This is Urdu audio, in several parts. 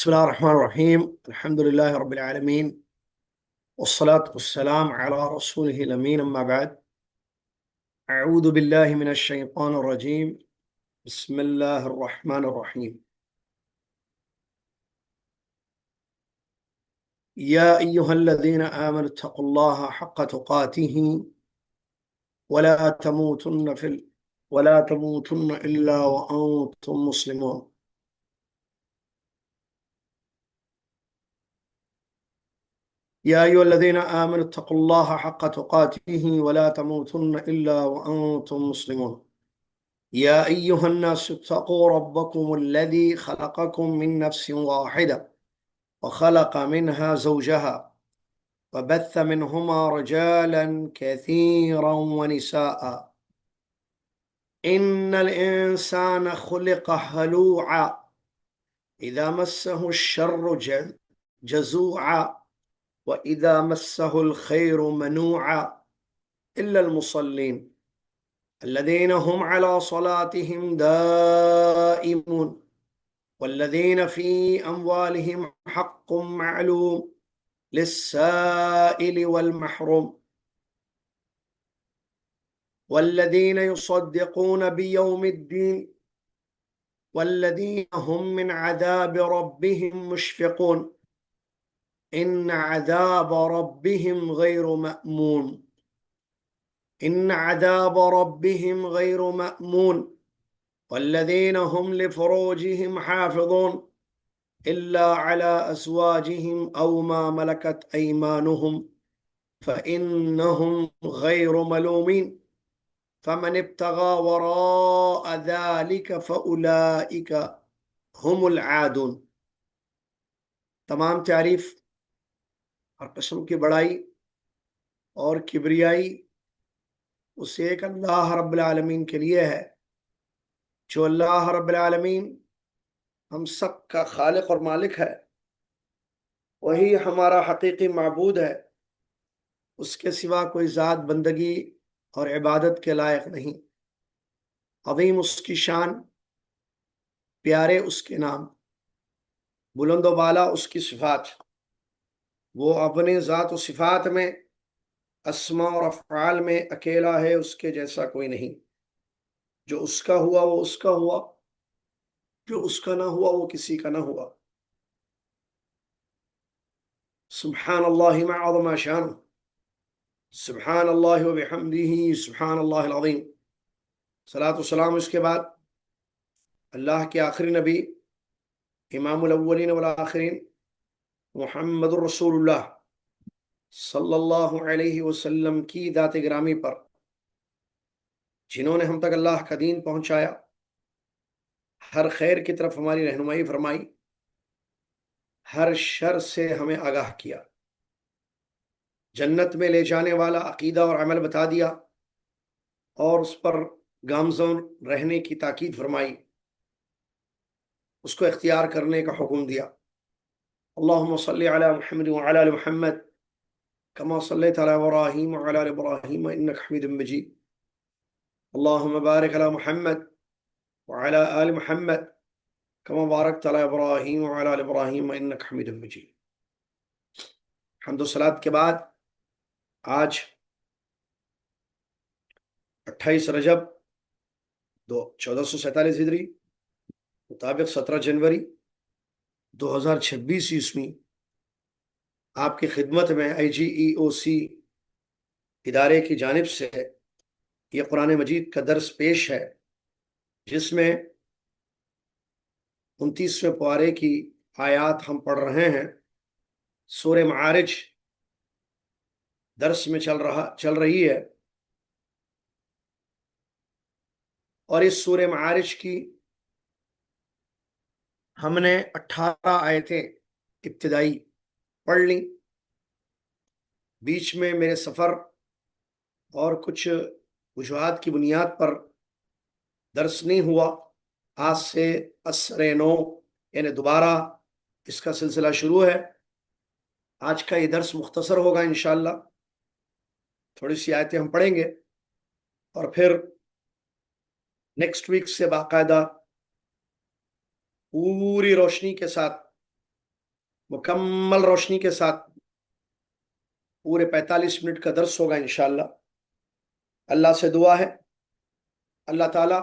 بسم الله الرحمن الرحيم. الحمد لله رب العالمين، والصلاة والسلام على رسوله الأمين. أما بعد، أعوذ بالله من الشيطان الرجيم. بسم الله الرحمن الرحيم. يا أيها الذين آمنوا اتقوا الله حق تقاته ولا تموتن إلا وأنتم مسلمون. يا أيها الذين آمنوا اتقوا الله حق تقاته ولا تموتن إلا وأنتم مسلمون. يا أيها الناس اتقوا ربكم الذي خلقكم من نفس واحدة وخلق منها زوجها وبث منهما رجالا كثيرا ونساء. إن الإنسان خلق هلوعا إذا مسه الشر جزوعا وإذا مسه الخير منوعا إلا المصلين الذين هم على صلاتهم دائمون والذين في أموالهم حق معلوم للسائل والمحروم والذين يصدقون بيوم الدين والذين هم من عذاب ربهم مشفقون إن عذاب ربهم غير مأمون. إن عذاب ربهم غير مأمون. والذين هم لفروجهم حافظون إلا على أزواجهم أو ما ملكت أيمانهم فإنهم غير ملومين فمن ابتغى وراء ذلك فأولئك هم العادون. تمام تعریف اور قسم کی بڑائی اور کبریائی اس ایک اللہ رب العالمین کے لیے ہے، جو اللہ رب العالمین ہم سب کا خالق اور مالک ہے، وہی ہمارا حقیقی معبود ہے، اس کے سوا کوئی ذات بندگی اور عبادت کے لائق نہیں۔ عظیم اس کی شان، پیارے اس کے نام، بلند و بالا اس کی صفات۔ وہ اپنے ذات و صفات میں، اسماء اور افعال میں اکیلا ہے، اس کے جیسا کوئی نہیں۔ جو اس کا ہوا وہ اس کا ہوا، جو اس کا نہ ہوا وہ کسی کا نہ ہوا۔ سبحان اللہ ما عظم شانہ، سبحان اللہ و بحمدہ، سبحان اللہ العظیم۔ صلاۃ و سلام اس کے بعد اللہ کے آخری نبی، امام الاولین والآخرین، محمد الرسول اللہ صلی اللہ علیہ وسلم کی ذات گرامی پر، جنہوں نے ہم تک اللہ کا دین پہنچایا، ہر خیر کی طرف ہماری رہنمائی فرمائی، ہر شر سے ہمیں آگاہ کیا، جنت میں لے جانے والا عقیدہ اور عمل بتا دیا، اور اس پر گامزن رہنے کی تاکید فرمائی، اس کو اختیار کرنے کا حکم دیا۔ اللہم صلی علی محمد وعلی آل محمد کما صلیت علی ابراہیم وعلی آل ابراہیم انک حمید مجید۔ اللہم بارک علی محمد وعلی آل محمد کما بارکت علی ابراہیم وعلی آل ابراہیم انک حمید مجید۔ حمد و صلات کے بعد آج 28 رجب 1447 ہجری مطابق 17 جنوری 2026 عیسوی آپ کی خدمت میں IGEOC ادارے کی جانب سے یہ قرآن مجید کا درس پیش ہے، جس میں 29ویں پارے کی آیات ہم پڑھ رہے ہیں۔ سورہ معارج درس میں چل رہی ہے، اور اس سورہ معارج کی ہم نے 18 آیتیں ابتدائی پڑھ لیں۔ بیچ میں میرے سفر اور کچھ وجوہات کی بنیاد پر درس نہیں ہوا۔ آج سے عصر نو یعنی دوبارہ اس کا سلسلہ شروع ہے۔ آج کا یہ درس مختصر ہوگا انشاءاللہ، تھوڑی سی آیتیں ہم پڑھیں گے، اور پھر نیکسٹ ویک سے باقاعدہ پوری روشنی کے ساتھ مکمل روشنی کے ساتھ پورے 45 منٹ کا درس ہوگا انشاءاللہ۔ اللہ سے دعا ہے اللہ تعالیٰ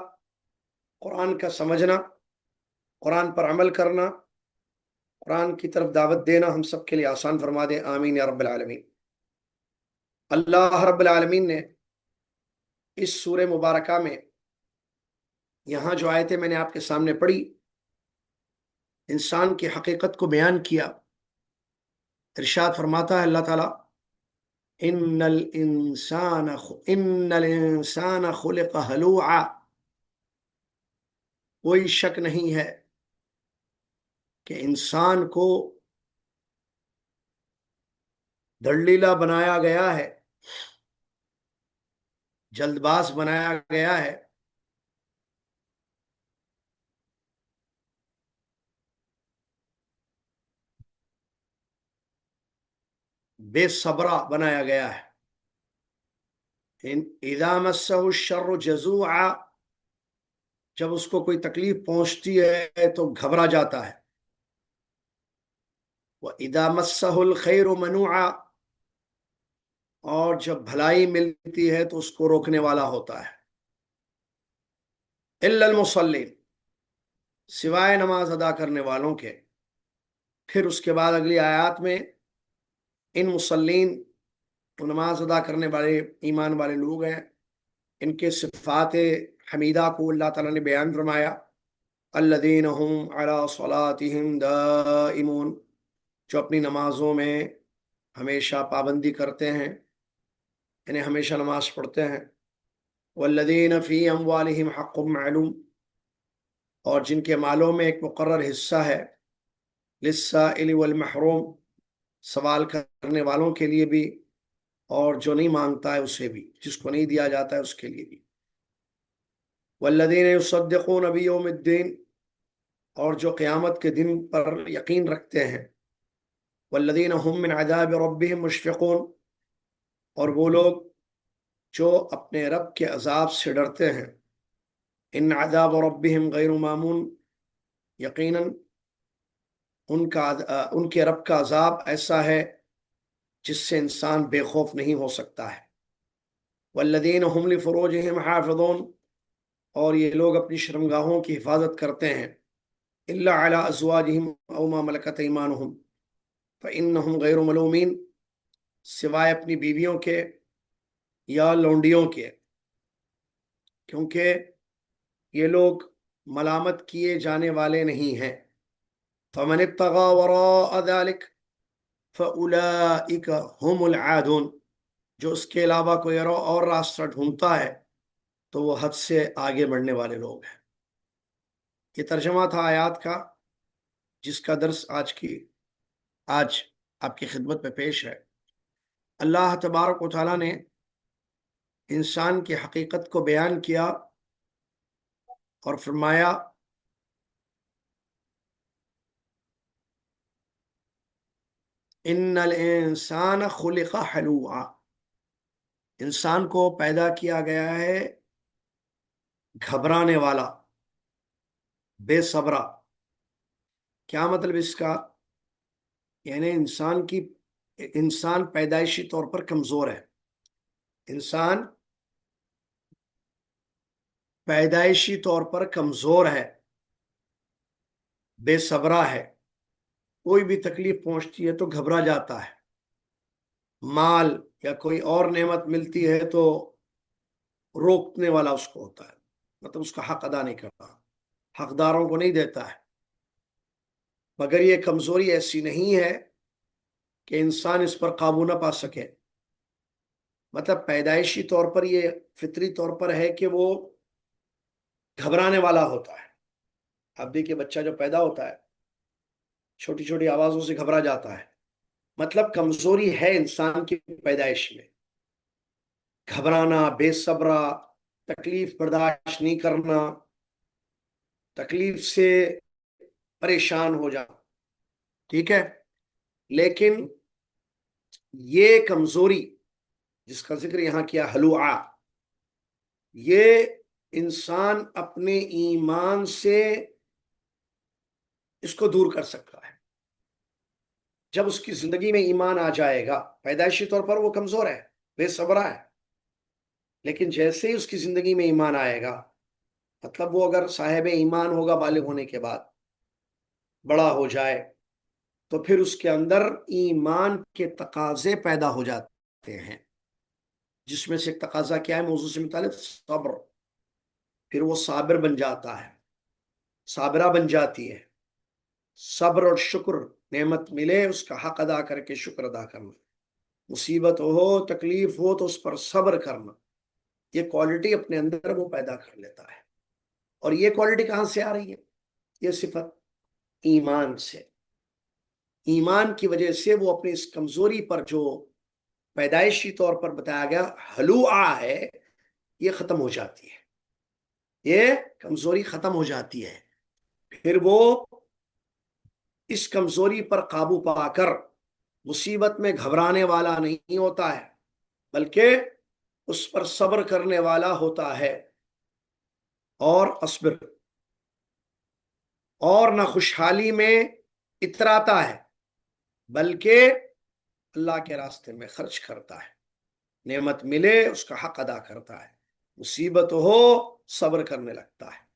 قرآن کا سمجھنا، قرآن پر عمل کرنا، قرآن کی طرف دعوت دینا ہم سب کے لیے آسان فرما دے، آمین یا رب العالمین۔ اللہ رب العالمین نے اس سورہ مبارکہ میں یہاں جو آیتیں میں نے آپ کے سامنے پڑھی، انسان کی حقیقت کو بیان کیا۔ ارشاد فرماتا ہے اللہ تعالیٰ، ان الانسان خلق ہلوعا، کوئی شک نہیں ہے کہ انسان کو دھڑلیلا بنایا گیا ہے، جلد باز بنایا گیا ہے، بے صبرا بنایا گیا ہے۔ اذا مسہ الشر جزوعا، جب اس کو کوئی تکلیف پہنچتی ہے تو گھبرا جاتا ہے۔ وَإِذَا مَسَّهُ الْخَيْرُ مَنُوعًا، اور جب بھلائی ملتی ہے تو اس کو روکنے والا ہوتا ہے۔ إِلَّا الْمُصَلِّينَ، سوائے نماز ادا کرنے والوں کے۔ پھر اس کے بعد اگلی آیات میں ان مصلین، تو نماز ادا کرنے والے ایمان والے لوگ ہیں، ان کے صفات حمیدہ کو اللہ تعالیٰ نے بیان فرمایا۔ الذین هم علی صلاتهم دائمون، جو اپنی نمازوں میں ہمیشہ پابندی کرتے ہیں، یعنی ہمیشہ نماز پڑھتے ہیں۔ والذین فی اموالہم حق معلوم، اور جن کے مالوں میں ایک مقرر حصہ ہے، للسائل والمحروم، سوال کرنے والوں کے لیے بھی اور جو نہیں مانگتا ہے اسے بھی، جس کو نہیں دیا جاتا ہے اس کے لیے بھی۔ والذین یصدقون بیوم الدین، اور جو قیامت کے دن پر یقین رکھتے ہیں۔ والذین هم من عذاب ربهم مشفقون، اور وہ لوگ جو اپنے رب کے عذاب سے ڈرتے ہیں۔ ان عذاب ربهم غیر مامون، یقیناً ان کے رب کا عذاب ایسا ہے جس سے انسان بے خوف نہیں ہو سکتا ہے۔ والذین هم لفروجهم حافظون، اور یہ لوگ اپنی شرمگاہوں کی حفاظت کرتے ہیں۔ الا علی ازواجہم او ما ملکت ایمانہم فانہم غیر ملومین، سوائے اپنی بیویوں کے یا لونڈیوں کے، کیونکہ یہ لوگ ملامت کیے جانے والے نہیں ہیں۔ فمن ابتغى وراء ذلك فأولئك هم العادون، جو اس کے علاوہ کوئی اور راستہ ڈھونڈتا ہے تو وہ حد سے آگے بڑھنے والے لوگ ہیں۔ یہ ترجمہ تھا آیات کا، جس کا درس آج آپ کی خدمت میں پیش ہے۔ اللہ تبارک و تعالیٰ نے انسان کی حقیقت کو بیان کیا اور فرمایا ان الانسان خلق حلوعا، انسان کو پیدا کیا گیا ہے گھبرانے والا، بے صبرا۔ کیا مطلب اس کا؟ یعنی انسان پیدائشی طور پر کمزور ہے، انسان پیدائشی طور پر کمزور ہے، بے صبرا ہے، کوئی بھی تکلیف پہنچتی ہے تو گھبرا جاتا ہے، مال یا کوئی اور نعمت ملتی ہے تو روکنے والا اس کو ہوتا ہے، مطلب اس کا حق ادا نہیں کرتا، حقداروں کو نہیں دیتا ہے۔ مگر یہ کمزوری ایسی نہیں ہے کہ انسان اس پر قابو نہ پا سکے، مطلب پیدائشی طور پر یہ فطری طور پر ہے کہ وہ گھبرانے والا ہوتا ہے۔ اب دیکھیے بچہ جو پیدا ہوتا ہے چھوٹی چھوٹی آوازوں سے گھبرا جاتا ہے، مطلب کمزوری ہے انسان کی پیدائش میں، گھبرانا، بے صبرا، تکلیف برداشت نہیں کرنا، تکلیف سے پریشان ہو جانا، ٹھیک ہے۔ لیکن یہ کمزوری جس کا ذکر یہاں کیا، ہلوعا، یہ انسان اپنے ایمان سے اس کو دور کر سکتا ہے۔ جب اس کی زندگی میں ایمان آ جائے گا، پیدائشی طور پر وہ کمزور ہے، بے صبرا ہے، لیکن جیسے ہی اس کی زندگی میں ایمان آئے گا، مطلب وہ اگر صاحب ایمان ہوگا بالغ ہونے کے بعد، بڑا ہو جائے، تو پھر اس کے اندر ایمان کے تقاضے پیدا ہو جاتے ہیں، جس میں سے ایک تقاضا کیا ہے موضوع سے متعلق؟ صبر۔ پھر وہ صابر بن جاتا ہے، صابرہ بن جاتی ہے۔ صبر اور شکر، نعمت ملے اس کا حق ادا کر کے شکر ادا کرنا، مصیبت ہو تکلیف ہو تو اس پر صبر کرنا، یہ کوالٹی اپنے اندر وہ پیدا کر لیتا ہے۔ اور یہ کوالٹی کہاں سے آ رہی ہے؟ یہ صفت ایمان سے۔ ایمان کی وجہ سے وہ اپنی اس کمزوری پر جو پیدائشی طور پر بتایا گیا ہلوعہ ہے، یہ ختم ہو جاتی ہے، یہ کمزوری ختم ہو جاتی ہے۔ پھر وہ اس کمزوری پر قابو پا کر مصیبت میں گھبرانے والا نہیں ہوتا ہے، بلکہ اس پر صبر کرنے والا ہوتا ہے، اور اصبر، اور نہ خوشحالی میں اتراتا ہے بلکہ اللہ کے راستے میں خرچ کرتا ہے، نعمت ملے اس کا حق ادا کرتا ہے، مصیبت ہو صبر کرنے لگتا ہے۔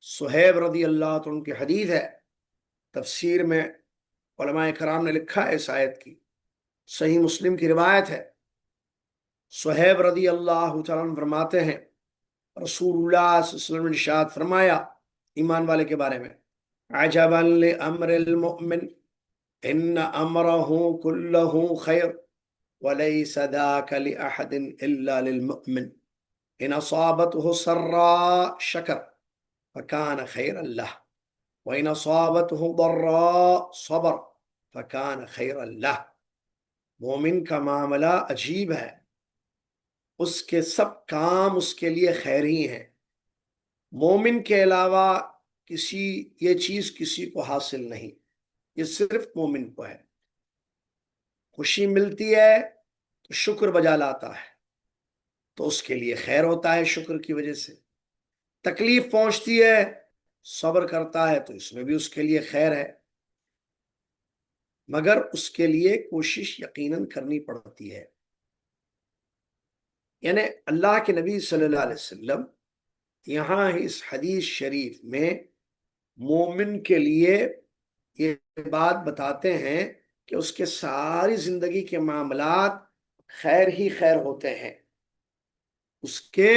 صہیب رضی اللہ عنہ کی حدیث ہے، تفسیر میں علماء کرام نے لکھا ہے اس آیت کی، صحیح مسلم کی روایت ہے۔ صہیب رضی اللہ تعالیٰ عنہ فرماتے ہیں رسول اللہ صلی اللہ علیہ وسلم نے ارشاد فرمایا ایمان والے کے بارے میں، عجبا لامر المؤمن ان امرہ کلہ خیر وليس ذاك لأحد إلا للمؤمن إن أصابته سراء شكر فكان خيرا له وإن أصابته ضراء صبر فكان خيرا له۔ مومن کا معاملہ عجیب ہے، اس کے سب کام اس کے لیے خیر ہی ہیں، مومن کے علاوہ یہ چیز کسی کو حاصل نہیں، یہ صرف مومن کو ہے۔ خوشی ملتی ہے تو شکر بجا لاتا ہے تو اس کے لیے خیر ہوتا ہے، شکر کی وجہ سے۔ تکلیف پہنچتی ہے، صبر کرتا ہے تو اس میں بھی اس کے لیے خیر ہے، مگر اس کے لیے کوشش یقیناً کرنی پڑتی ہے۔ یعنی اللہ کے نبی صلی اللہ علیہ وسلم یہاں اس حدیث شریف میں مومن کے لیے یہ بات بتاتے ہیں کہ اس کے ساری زندگی کے معاملات خیر ہی خیر ہوتے ہیں، اس کے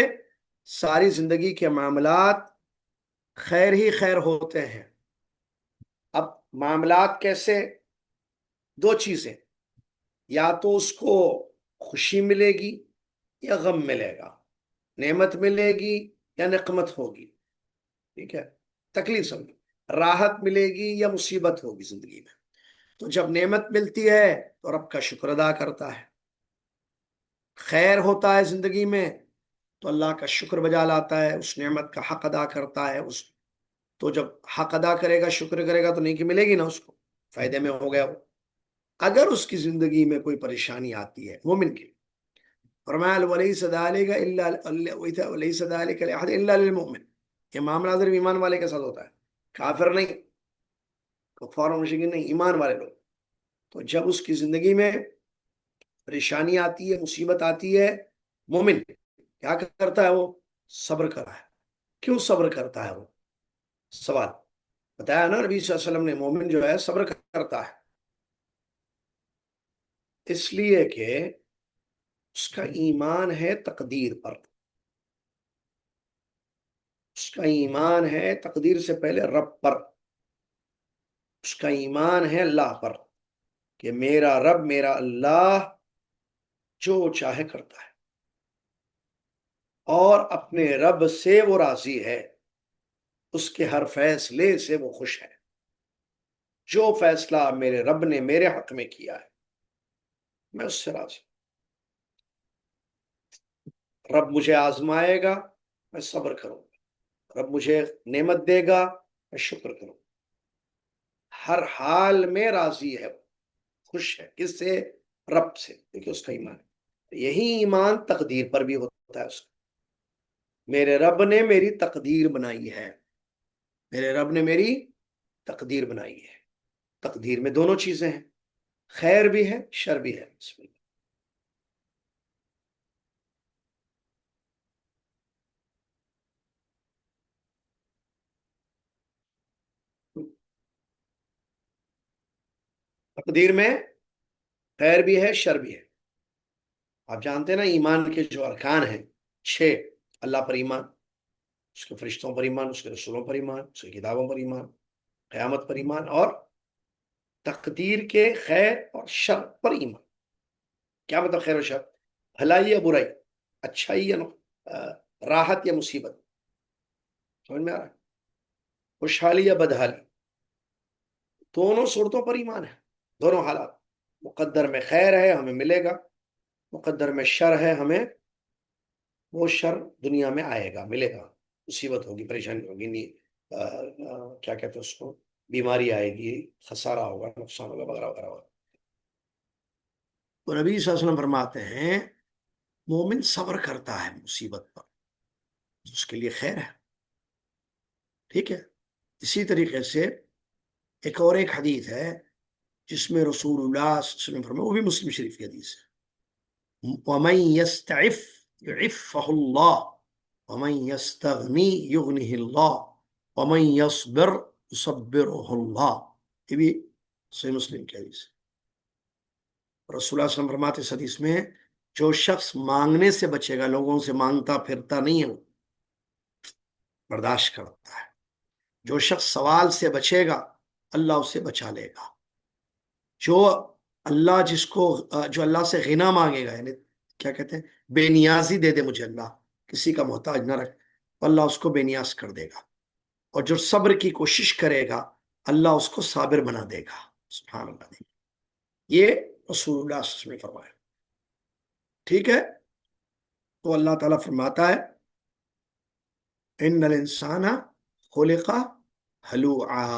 ساری زندگی کے معاملات خیر ہی خیر ہوتے ہیں۔ اب معاملات کیسے؟ دو چیزیں، یا تو اس کو خوشی ملے گی یا غم ملے گا، نعمت ملے گی یا نقمت ہوگی، ٹھیک ہے، تکلیف سمجھو، راحت ملے گی یا مصیبت ہوگی زندگی میں۔ تو جب نعمت ملتی ہے تو رب کا شکر ادا کرتا ہے، خیر ہوتا ہے زندگی میں تو اللہ کا شکر بجا لاتا ہے، اس نعمت کا حق ادا کرتا ہے۔ تو جب حق ادا کرے گا، شکر کرے گا تو نیکی ملے گی نا، اس کو فائدے میں ہو گیا وہ۔ اگر اس کی زندگی میں کوئی پریشانی آتی ہے مومن کی، فرمایا وَلَيْسَ ذَلِكَ لِأَحَدٍ إِلَّا لِلْمُؤْمِنِ، یہ معاملہ صرف ایمان والے کے ساتھ ہوتا ہے، کافر نہیں، کفار و مشرکین نہیں، ایمان والے لوگ۔ تو جب اس کی زندگی میں پریشانی آتی ہے، مصیبت آتی ہے، مومن کیا کرتا ہے؟ وہ صبر کرتا ہے۔ کیوں صبر کرتا ہے وہ؟ سوال بتایا نا نبی صلی اللہ علیہ وسلم نے، مومن جو ہے صبر کرتا ہے اس لیے کہ اس کا ایمان ہے تقدیر پر، اس کا ایمان ہے تقدیر سے پہلے رب پر، اس کا ایمان ہے اللہ پر کہ میرا رب، میرا اللہ جو چاہے کرتا ہے، اور اپنے رب سے وہ راضی ہے، اس کے ہر فیصلے سے وہ خوش ہے، جو فیصلہ میرے رب نے میرے حق میں کیا ہے میں اس سے راضی۔ رب مجھے آزمائے گا میں صبر کروں گا، رب مجھے نعمت دے گا میں شکر کروں گا، ہر حال میں راضی ہے، خوش ہے، کس سے؟ رب سے، دیکھیں اس کا ایمان ہے۔ یہی ایمان تقدیر پر بھی ہوتا ہے اس کا، میرے رب نے میری تقدیر بنائی ہے، میرے رب نے میری تقدیر بنائی ہے۔ تقدیر میں دونوں چیزیں ہیں، خیر بھی ہے شر بھی ہے. بسم اللہ. تقدیر میں خیر بھی ہے شر بھی ہے. آپ جانتے ہیں نا ایمان کے جو ارکان ہیں 6. اللہ پر ایمان، اس کے فرشتوں پر ایمان، اس کے رسولوں پر ایمان، اس کی کتابوں پر ایمان، قیامت پر ایمان، اور تقدیر کے خیر اور شر پر ایمان. کیا مطلب خیر و شر؟ بھلائی یا برائی، اچھائی یا راحت یا مصیبت، سمجھ میں آ رہا ہے؟ خوشحالی یا بدحالی، دونوں صورتوں پر ایمان ہے. دونوں حالات، مقدر میں خیر ہے ہمیں ملے گا، مقدر میں شر ہے ہمیں وہ شر دنیا میں آئے گا، ملے گا. مصیبت ہوگی، پریشانی ہوگی، کیا کہتے ہیں اس کو، بیماری آئے گی، خسارہ ہوگا، نقصان ہوگا، وغیرہ وغیرہ ہوگا. تو نبی صلی اللہ علیہ وسلم فرماتے ہیں مومن صبر کرتا ہے مصیبت پر، اس کے لیے خیر ہے. ٹھیک ہے. اسی طریقے سے ایک حدیث ہے جس میں رسول اللہ صلی اللہ علیہ وسلم فرمایا، وہ بھی مسلم شریف کی حدیث ہے، وَمَن يَسْتَعِفْ يُعِفَّهُ اللَّهُ وَمَن يَسْتَغْنِي يُغْنِهِ اللَّهُ وَمَن يَصْبِرْ يُصَبِّرْهُ اللَّهُ. یہ بھی صحیح مسلم کی حدیث ہے. رسول اللہ صلی اللہ علیہ وسلم فرماتے اس حدیث میں جو شخص مانگنے سے بچے گا، لوگوں سے مانگتا پھرتا نہیں ہے، برداشت کرتا ہے. جو شخص سوال سے بچے گا اللہ اسے بچا لے گا. جو اللہ جو اللہ سے غنا مانگے گا، یعنی کیا کہتے ہیں، بے نیازی دے دے مجھے اللہ، کسی کا محتاج نہ رکھ، اللہ اس کو بے نیاز کر دے گا. اور جو صبر کی کوشش کرے گا اللہ اس کو صابر بنا دے گا. سبحان اللہ. یہ رسول اللہ صلی اللہ علیہ وسلم نے فرمایا. ٹھیک ہے. تو اللہ تعالیٰ فرماتا ہے ان الانسان خلق ہلوعا،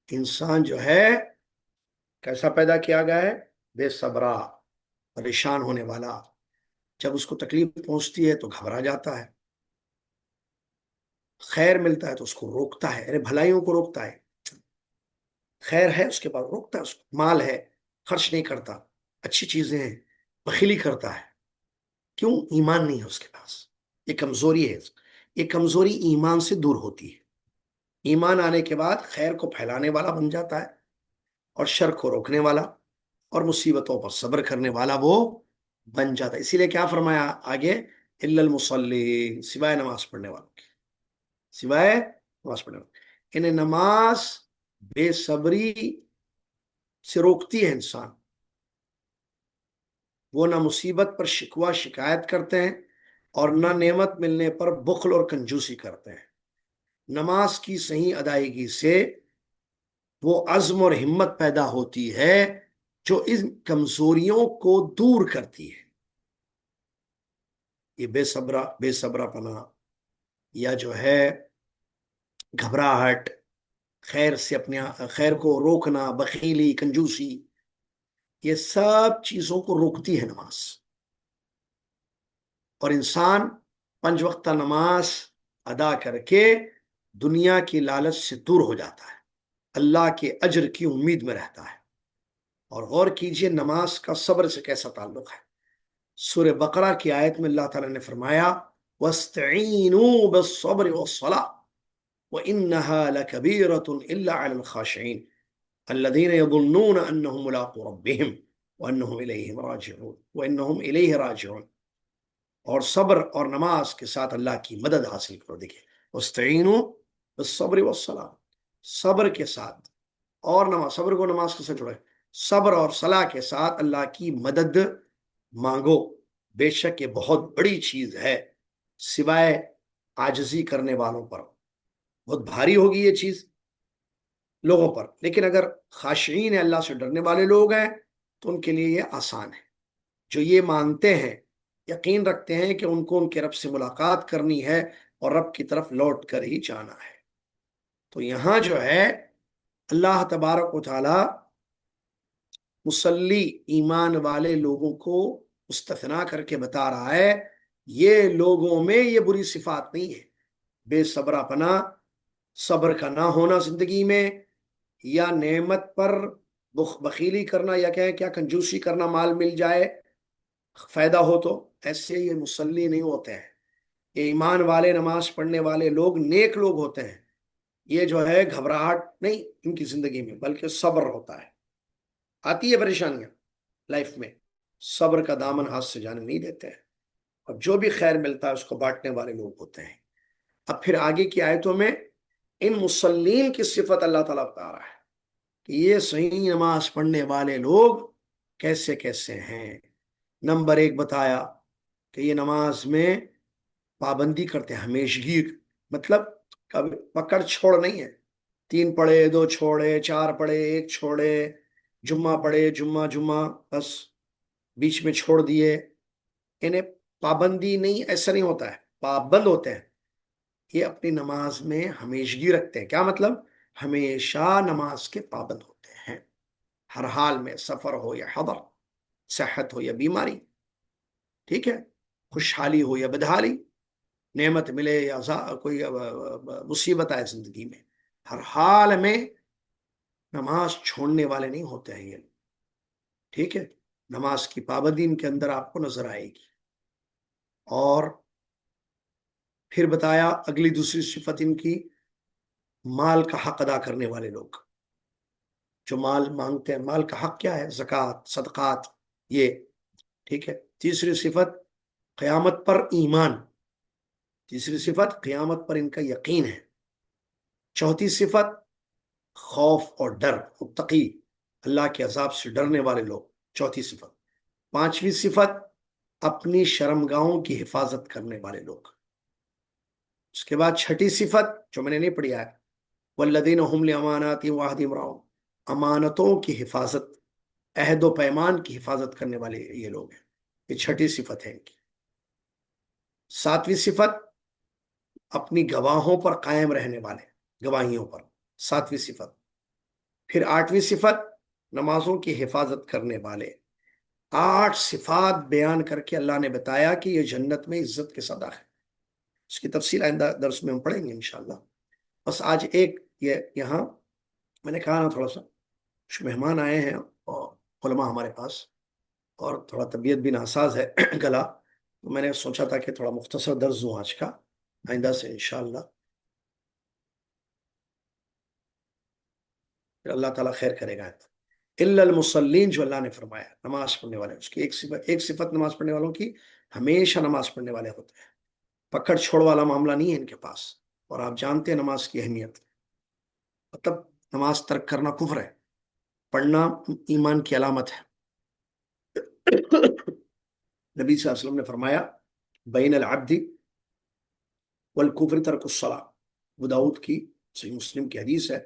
انسان جو ہے کیسا پیدا کیا گیا ہے؟ بے صبرا، پریشان ہونے والا. جب اس کو تکلیف پہنچتی ہے تو گھبرا جاتا ہے، خیر ملتا ہے تو اس کو روکتا ہے، بھلائیوں کو روکتا ہے. خیر ہے اس کے بعد روکتا ہے، اس کو مال ہے خرچ نہیں کرتا، اچھی چیزیں ہیں بخیلی کرتا ہے. کیوں؟ ایمان نہیں ہے اس کے پاس. یہ کمزوری ہے. یہ کمزوری ایمان سے دور ہوتی ہے. ایمان آنے کے بعد خیر کو پھیلانے والا بن جاتا ہے اور شر کو روکنے والا اور مصیبتوں پر صبر کرنے والا وہ بن جاتا ہے. اسی لیے کیا فرمایا آگے، الا المصلین، سوائے نماز پڑھنے والوں کی، سوائے نماز پڑھنے والوں. انہیں نماز بے صبری سے روکتی ہے انسان. وہ نہ مصیبت پر شکوہ شکایت کرتے ہیں اور نہ نعمت ملنے پر بخل اور کنجوسی کرتے ہیں. نماز کی صحیح ادائیگی سے وہ عزم اور ہمت پیدا ہوتی ہے جو ان کمزوریوں کو دور کرتی ہے. یہ بے صبرا پنا یا جو ہے گھبراہٹ، خیر سے اپنے خیر کو روکنا، بخیلی، کنجوسی، یہ سب چیزوں کو روکتی ہے نماز. اور انسان 5 وقتہ نماز ادا کر کے دنیا کی لالچ سے دور ہو جاتا ہے، اللہ کے اجر کی امید میں رہتا ہے. اور غور کیجئے نماز کا صبر سے کیسا تعلق ہے. سورہ بقرہ کی آیت میں اللہ تعالیٰ نے فرمایا وَاسْتَعِینُوا بِالصَّبْرِ وَالصَّلَاةِ وَإِنَّهَا لَكَبِيرَةٌ إِلَّا عَلَى الْخَاشِعِينَ الَّذِينَ يَظُنُّونَ أَنَّهُمْ مُلَاقُو رَبِّهِمْ وَإِنَّهُمْ إِلَيْهِ راجعون. اور صبر اور نماز کے ساتھ اللہ کی مدد حاصل کرو. دیکھیں وَاسْتَعِینُوا بِالصَّبْرِ وَالصَّلَاةِ، صبر کے ساتھ اور نماز، صبر کو نماز کے ساتھ جڑے، صبر اور صلاح کے ساتھ اللہ کی مدد مانگو. بے شک یہ بہت بڑی چیز ہے سوائے عاجزی کرنے والوں پر. بہت بھاری ہوگی یہ چیز لوگوں پر، لیکن اگر خاشعین اللہ سے ڈرنے والے لوگ ہیں تو ان کے لیے یہ آسان ہے. جو یہ مانتے ہیں، یقین رکھتے ہیں کہ ان کو ان کے رب سے ملاقات کرنی ہے اور رب کی طرف لوٹ کر ہی جانا ہے. تو یہاں جو ہے اللہ تبارک و تعالی مصلی ایمان والے لوگوں کو مستثنا کر کے بتا رہا ہے یہ لوگوں میں یہ بری صفات نہیں ہے. بے صبرا پنا، صبر کا نہ ہونا زندگی میں، یا نعمت پر بخیلی کرنا یا کیا کنجوسی کرنا، مال مل جائے فائدہ ہو تو، ایسے یہ مصلی نہیں ہوتے ہیں. یہ ایمان والے نماز پڑھنے والے لوگ نیک لوگ ہوتے ہیں. یہ جو ہے گھبراہٹ نہیں ان کی زندگی میں، بلکہ صبر ہوتا ہے. آتی ہے پریشانیاں لائف میں، صبر کا دامن ہاتھ سے جانے نہیں دیتے ہیں، اور جو بھی خیر ملتا ہے اس کو بانٹنے والے لوگ ہوتے ہیں. اب پھر آگے کی آیتوں میں ان مصلین کی صفت اللہ تعالیٰ بتا رہا ہے کہ یہ صحیح نماز پڑھنے والے لوگ کیسے کیسے ہیں. نمبر ایک بتایا کہ یہ نماز میں پابندی کرتے ہیں، ہمیشگی، مطلب کبھی پکڑ چھوڑ نہیں ہے. 3 پڑھے 2 چھوڑے، 4 پڑھے 1 چھوڑے، جمعہ پڑھے جمعہ جمعہ بس بیچ میں چھوڑ دیے. انہیں پابندی نہیں، ایسا نہیں ہوتا ہے، پابند ہوتے ہیں. یہ اپنی نماز میں ہمیشگی رکھتے ہیں. کیا مطلب؟ ہمیشہ نماز کے پابند ہوتے ہیں، ہر حال میں، سفر ہو یا حضر، صحت ہو یا بیماری، ٹھیک ہے، خوشحالی ہو یا بدحالی، نعمت ملے یا کوئی مصیبت آئے زندگی میں، ہر حال میں نماز چھوڑنے والے نہیں ہوتے ہیں یہ، ٹھیک ہے. نماز کی پابندی ان کے اندر آپ کو نظر آئے گی. اور پھر بتایا اگلی دوسری صفت ان کی، مال کا حق ادا کرنے والے لوگ جو مال مانگتے ہیں. مال کا حق کیا ہے؟ زکوٰۃ، صدقات، یہ ٹھیک ہے. تیسری صفت قیامت پر ایمان، تیسری صفت قیامت پر ان کا یقین ہے. چوتھی صفت خوف اور ڈر، متقی، اللہ کے عذاب سے ڈرنے والے لوگ، چوتھی صفت. پانچویں صفت اپنی شرمگاہوں کی حفاظت کرنے والے لوگ. اس کے بعد چھٹی صفت جو میں نے نہیں پڑھی ہے، والذین هم لاماناتہم وعہدہم راعون، امانتوں کی حفاظت، عہد و پیمان کی حفاظت کرنے والے یہ لوگ ہیں. یہ چھٹی صفت ہے ان کی. ساتویں صفت اپنی گواہوں پر قائم رہنے والے، گواہیوں پر، ساتویں صفت. پھر آٹھویں صفت نمازوں کی حفاظت کرنے والے. 8 صفات بیان کر کے اللہ نے بتایا کہ یہ جنت میں عزت کے صدا ہے. اس کی تفصیل آئندہ درس میں ہم پڑھیں گے انشاءاللہ. بس آج ایک یہ یہاں میں نے کہا نا، تھوڑا سا کچھ مہمان آئے ہیں اور علماء ہمارے پاس، اور تھوڑا طبیعت بھی ناساز ہے گلا، تو میں نے سوچا تھا کہ تھوڑا مختصر درس دوں آج کا. آئندہ سے انشاءاللہ پھر اللہ تعالیٰ خیر کرے گا. الا المصلین، جو اللہ نے فرمایا نماز پڑھنے والے، اس کی ایک صفت نماز پڑھنے والوں کی، ہمیشہ نماز پڑھنے والے ہوتے ہیں. پکڑ چھوڑ والا معاملہ نہیں ہے ان کے پاس. اور آپ جانتے ہیں نماز کی اہمیت، مطلب نماز ترک کرنا کفر ہے، پڑھنا ایمان کی علامت ہے. نبی صلی اللہ علیہ وسلم نے فرمایا بین العبد والکفر ترک الصلاۃ. ابو داؤد کی صحیح مسلم کی حدیث ہے.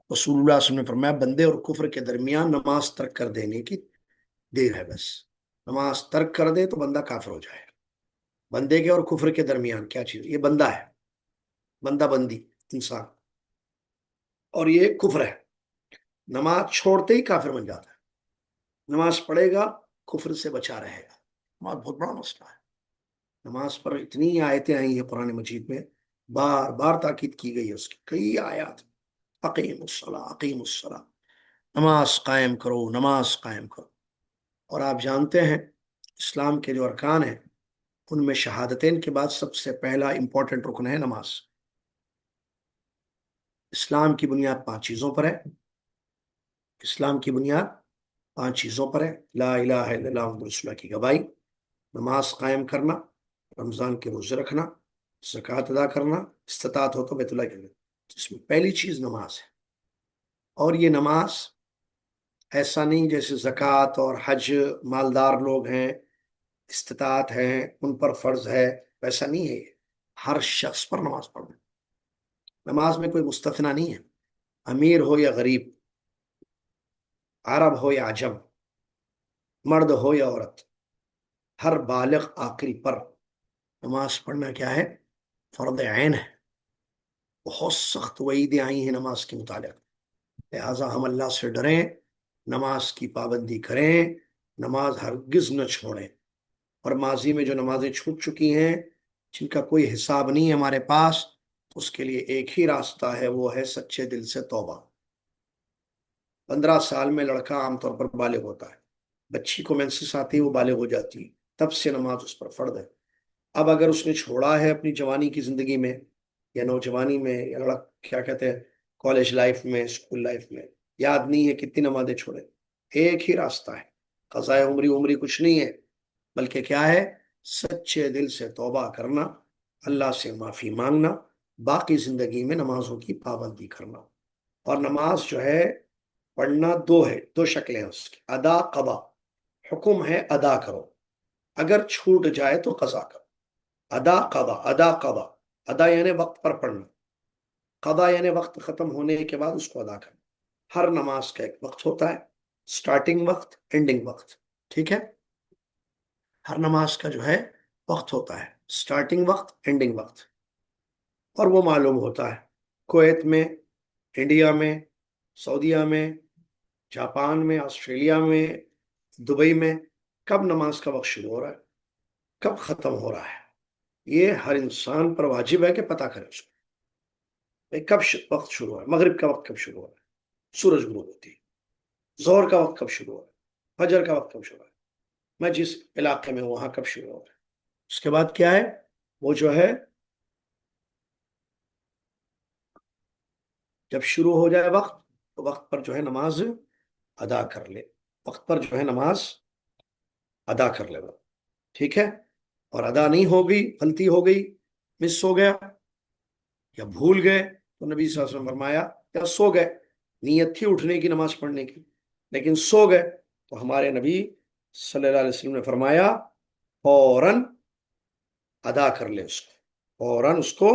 رسول اللہ صلی اللہ علیہ وسلم نے فرمایا بندے اور کفر کے درمیان نماز ترک کر دینے کی دیر ہے. بس نماز ترک کر دے تو بندہ کافر ہو جائے. بندے کے اور کفر کے درمیان کیا چیز؟ یہ بندہ ہے، بندہ بندی انسان، اور یہ کفر ہے. نماز چھوڑتے ہی کافر بن جاتا ہے. نماز پڑھے گا کفر سے بچا رہے گا. نماز بہت بڑا مسئلہ ہے. نماز پر اتنی آیتیں آئی ہیں قرآن مجید میں، بار بار تاکید کی گئی ہے اس کی، کئی آیات. اقیم الصلاۃ، اقیم الصلاۃ، نماز قائم کرو، نماز قائم کرو. اور آپ جانتے ہیں اسلام کے جو ارکان ہیں ان میں شہادتین کے بعد سب سے پہلا امپورٹنٹ رکن ہے نماز. اسلام کی بنیاد 5 چیزوں پر ہے. اسلام کی بنیاد 5 چیزوں پر ہے. لا الہ الا اللہ محمد رسول اللہ کی گواہی، نماز قائم کرنا، رمضان کے روزے رکھنا، زکوٰۃ ادا کرنا، استطاعت ہو تو بیت اللہ کے. اس میں پہلی چیز نماز ہے. اور یہ نماز ایسا نہیں جیسے زکوٰۃ اور حج مالدار لوگ ہیں، استطاعت ہیں، ان پر فرض ہے، ویسا نہیں ہے. ہر شخص پر نماز پڑھنا. نماز میں کوئی مستثنا نہیں ہے، امیر ہو یا غریب، عرب ہو یا عجم، مرد ہو یا عورت، ہر بالغ عاقل پر نماز پڑھنا کیا ہے؟ فرض عین ہے. بہت سخت وعیدیں آئی ہیں نماز کے متعلق. لہٰذا ہم اللہ سے ڈریں، نماز کی پابندی کریں، نماز ہرگز نہ چھوڑیں. اور ماضی میں جو نمازیں چھوٹ چکی ہیں جن کا کوئی حساب نہیں ہے ہمارے پاس، اس کے لیے ایک ہی راستہ ہے، وہ ہے سچے دل سے توبہ. 15 سال میں لڑکا عام طور پر بالغ ہوتا ہے، بچی کو مینسس آتی ہے، وہ بالغ ہو جاتی ہے، تب سے نماز اس پر فرض ہے۔ اب اگر اس نے چھوڑا ہے اپنی جوانی کی زندگی میں یا نوجوانی میں یا کیا کہتے ہیں کالج لائف میں، اسکول لائف میں، یاد نہیں ہے کتنی نمازیں چھوڑے، ایک ہی راستہ ہے، قضائے عمری کچھ نہیں ہے، بلکہ کیا ہے، سچے دل سے توبہ کرنا، اللہ سے معافی مانگنا، باقی زندگی میں نمازوں کی پابندی کرنا۔ اور نماز جو ہے پڑھنا دو ہے، دو شکلیں ہیں اس کی، ادا قضا۔ حکم ہے ادا کرو، اگر چھوٹ جائے تو قضا کرو۔ ادا قضا، ادا قضا، ادا یعنی وقت پر پڑھنا، قضا یعنی وقت ختم ہونے کے بعد اس کو ادا کرنا۔ ہر نماز کا ایک وقت ہوتا ہے، سٹارٹنگ وقت، اینڈنگ وقت، ٹھیک ہے؟ ہر نماز کا جو ہے وقت ہوتا ہے، سٹارٹنگ وقت، اینڈنگ وقت، اور وہ معلوم ہوتا ہے کویت میں، انڈیا میں، سعودیہ میں، جاپان میں، آسٹریلیا میں، دبئی میں کب نماز کا وقت شروع ہو رہا ہے، کب ختم ہو رہا ہے، یہ ہر انسان پر واجب ہے کہ پتہ کرے اس کو، کب وقت شروع ہو رہا ہے، مغرب کا وقت کب شروع ہو رہا ہے، سورج غروب ہوتی ہے، ظہر کا وقت کب شروع ہو رہا ہے، فجر کا وقت کب شروع ہو رہا ہے، میں جس علاقے میں ہوں وہاں کب شروع ہو رہا ہے۔ اس کے بعد کیا ہے، وہ جو ہے جب شروع ہو جائے وقت تو وقت پر جو ہے نماز ادا کر لے، وقت پر جو ہے نماز ادا کر لے وہ، ٹھیک ہے؟ اور ادا نہیں ہوگی، غلطی ہو گئی، مس ہو گیا یا بھول گئے تو نبی صلی اللہ علیہ وسلم فرمایا، یا سو گئے، نیت تھی اٹھنے کی نماز پڑھنے کی لیکن سو گئے، تو ہمارے نبی صلی اللہ علیہ وسلم نے فرمایا فوراً ادا کر لے اس کو، فوراً اس کو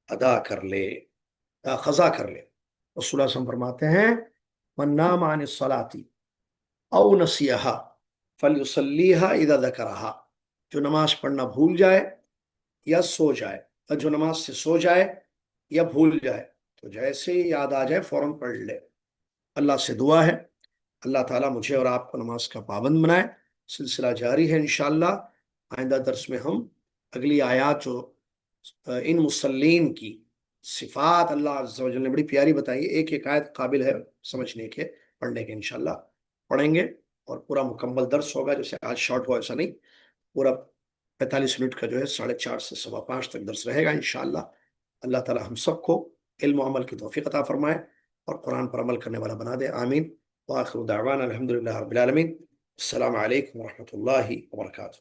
ادا کر لے، قضا کر لے۔ رسول اللہ صلی اللہ علیہ وسلم فرماتے ہیں من نام عن الصلاۃ او نسیہا فلیصلیہا اذا ذکرہا، جو نماز پڑھنا بھول جائے یا سو جائے، اور جو نماز سے سو جائے یا بھول جائے تو جیسے ہی یاد آ جائے فوراً پڑھ لے۔ اللہ سے دعا ہے اللہ تعالیٰ مجھے اور آپ کو نماز کا پابند بنائے۔ سلسلہ جاری ہے انشاءاللہ، آئندہ درس میں ہم اگلی آیات جو ان مسلین کی صفات اللہ عز و جل نے بڑی پیاری بتائی، ایک ایک آیت قابل ہے سمجھنے کے، پڑھنے کے، انشاءاللہ پڑھیں گے اور پورا مکمل درس ہوگا، جیسے آج شارٹ ہوا ایسا نہیں، پورا 45 منٹ کا جو ہے 4:30 سے 5:15 تک درس رہے گا انشاءاللہ۔ اللہ تعالی ہم سب کو علم و عمل کی توفیق عطا فرمائے اور قرآن پر عمل کرنے والا بنا دے، آمین۔ وآخر دعوانا الحمدللہ رب العالمین۔ السلام علیکم ورحمۃ اللہ وبرکاتہ۔